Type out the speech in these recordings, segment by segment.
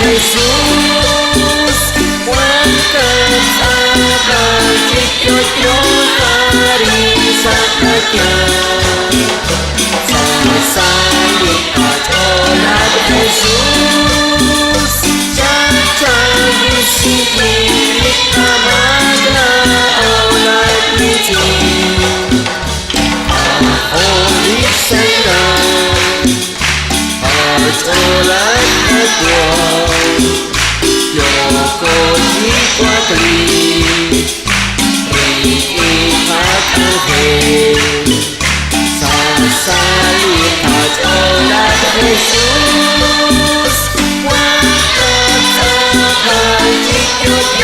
Jesús, cuántas alas yo harisa kakyang sasali ajolat Jesús, cacang sigi kamagna olat licin aholik sayang ajolat aduan Yoko di kuatri Rihat ahe Sasali ajolat Jesús Wakata hajikut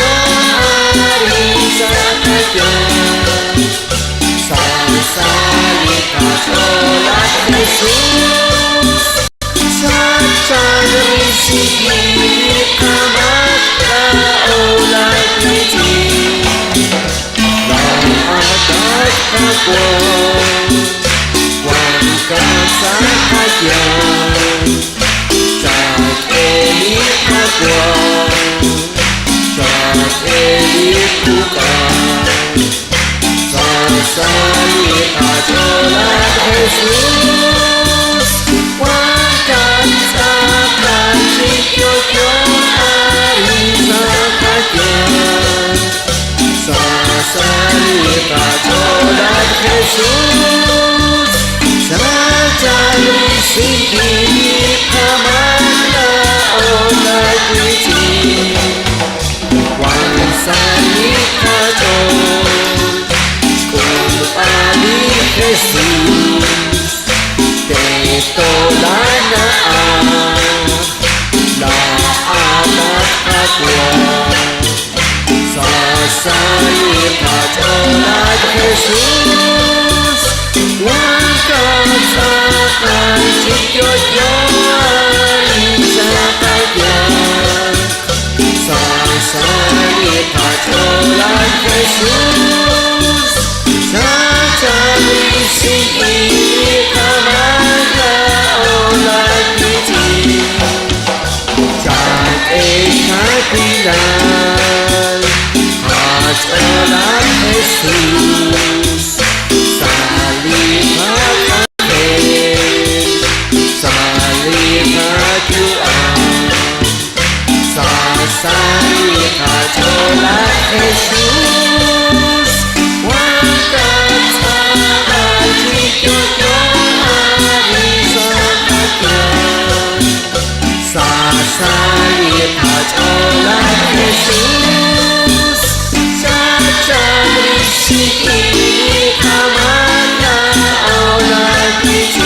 harisa kakyang Sasali ajolat Jesús Sacang risiki Wangkat sahaja Cat elit akuan Cat elit bukan Sasali ajolat Jesús Wangkat sahaja harisa kakyang Sasali ajolat Jesús Sacang risiki kamagna olat licin Wansani kajol kumpali Jesús Tetolana la anak akuan Sasali ajolat Jesús Wangkat sakan cikyoyo harisa kakyang Sasali ajolat Jesús Sacang risiki kamagna olat licin Cat ekapilan ajolat Jesús Salihah Sasali ajolat Jesús Wangkat hajikut harisa kakyang Sasali ajolat Jesús Sacang risiki kamagna olat licin